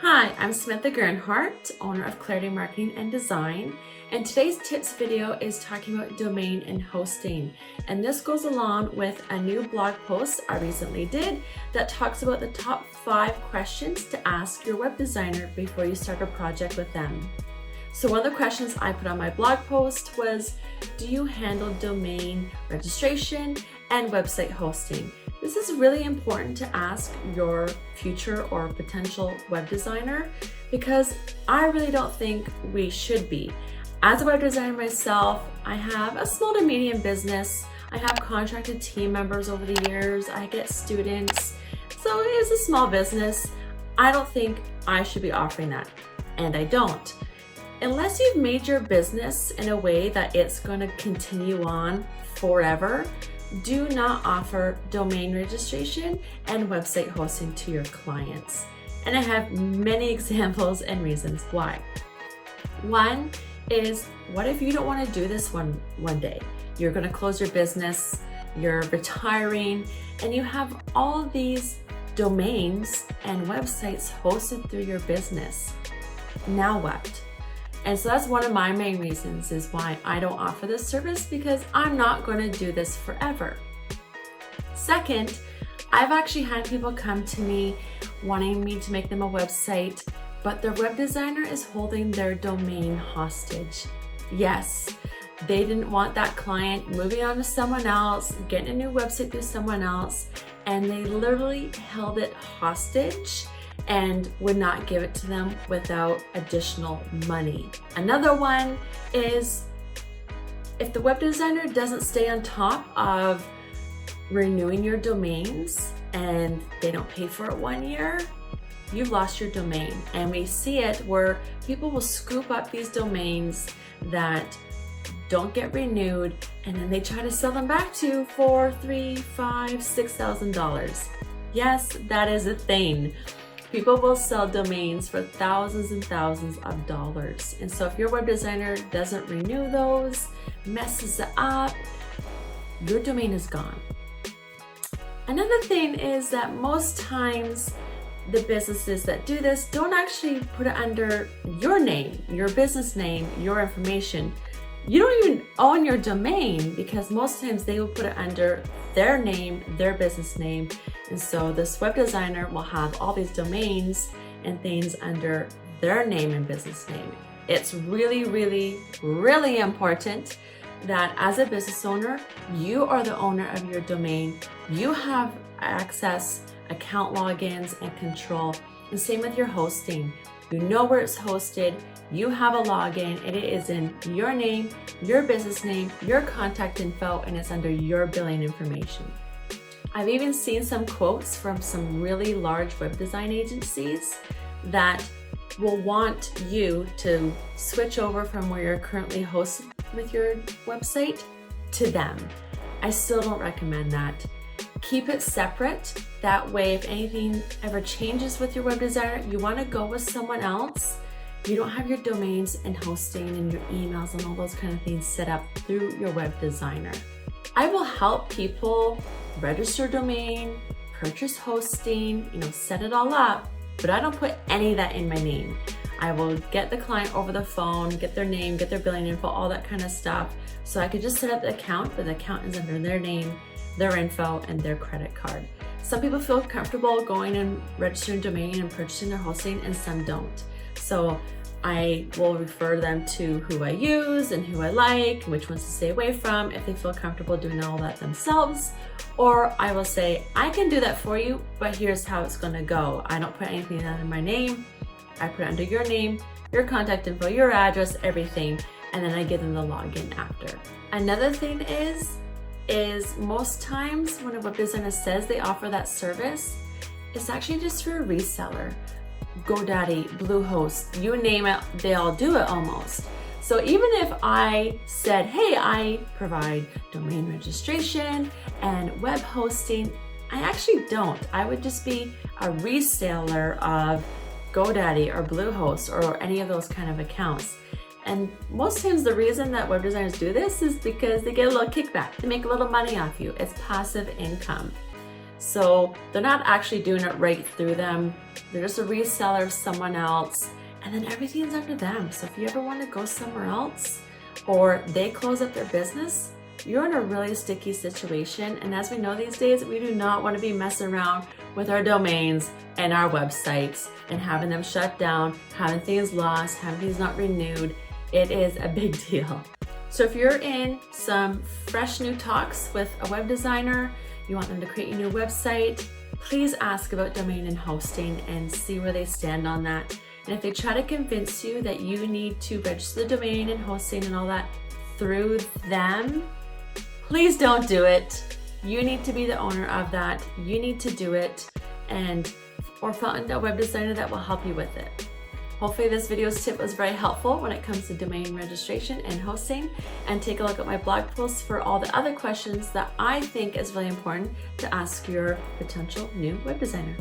Hi, I'm Samantha Gernhardt, owner of Clarity Marketing and Design, and today's tips video is talking about domain and hosting. And this goes along with a new blog post I recently did that talks about the top 5 questions to ask your web designer before you start a project with them. So one of the questions I put on my blog post was, do you handle domain registration and website hosting? This is really important to ask your future or potential web designer because I really don't think we should be. As a web designer myself, I have a small to medium business. I have contracted team members over the years. I get students. So it is a small business. I don't think I should be offering that, and I don't. Unless you've made your business in a way that it's going to continue on forever, do not offer domain registration and website hosting to your clients. And I have many examples and reasons why. One is, what if you don't want to do this one day? You're going to close your business, you're retiring, and you have all these domains and websites hosted through your business. Now what? And so that's one of my main reasons is why I don't offer this service, because I'm not going to do this forever. Second, I've actually had people come to me wanting me to make them a website, but their web designer is holding their domain hostage. Yes, they didn't want that client moving on to someone else, getting a new website through someone else, and they literally held it hostage and would not give it to them without additional money. Another one is, if the web designer doesn't stay on top of renewing your domains and they don't pay for it 1 year, you've lost your domain. And we see it where people will scoop up these domains that don't get renewed, and then they try to sell them back to you for $3,000, $5,000, $6,000. Yes, that is a thing. People will sell domains for thousands and thousands of dollars. And so if your web designer doesn't renew those, messes it up, your domain is gone. Another thing is that most times the businesses that do this don't actually put it under your name, your business name, your information. You don't even own your domain, because most times they will put it under their name, their business name. And so this web designer will have all these domains and things under their name and business name. It's really, really, really important that as a business owner, you are the owner of your domain. You have access, account logins, and control. And same with your hosting. You know where it's hosted, you have a login, and it is in your name, your business name, your contact info, and it's under your billing information. I've even seen some quotes from some really large web design agencies that will want you to switch over from where you're currently hosted with your website to them. I still don't recommend that. Keep it separate. That way, if anything ever changes with your web designer, you want to go with someone else, you don't have your domains and hosting and your emails and all those kind of things set up through your web designer. I will help people register domain, purchase hosting, set it all up, but I don't put any of that in my name. I will get the client over the phone, get their name, get their billing info, all that kind of stuff. So I could just set up the account, but the account is under their name, their info, and their credit card. Some people feel comfortable going and registering domain and purchasing their hosting, and some don't. So I will refer them to who I use and who I like, which ones to stay away from if they feel comfortable doing all that themselves. Or I will say, I can do that for you, but here's how it's gonna go. I don't put anything under my name. I put it under your name, your contact info, your address, everything, and then I give them the login after. Another thing is most times when a web designer says they offer that service, it's actually just through a reseller. GoDaddy, Bluehost, you name it, they all do it almost. So even if I said, hey, I provide domain registration and web hosting, I actually don't. I would just be a reseller of GoDaddy or Bluehost or any of those kind of accounts. And most times the reason that web designers do this is because they get a little kickback. They make a little money off you. It's passive income. So they're not actually doing it right through them. They're just a reseller of someone else, and then everything's under them. So if you ever want to go somewhere else or they close up their business, you're in a really sticky situation. And as we know these days, we do not want to be messing around with our domains and our websites and having them shut down, having things lost, having things not renewed. It is a big deal. So if you're in some fresh new talks with a web designer, you want them to create a new website, please ask about domain and hosting and see where they stand on that. And if they try to convince you that you need to register the domain and hosting and all that through them, please don't do it. You need to be the owner of that. You need to do it, or find a web designer that will help you with it. Hopefully this video's tip was very helpful when it comes to domain registration and hosting, and take a look at my blog posts for all the other questions that I think is really important to ask your potential new web designer.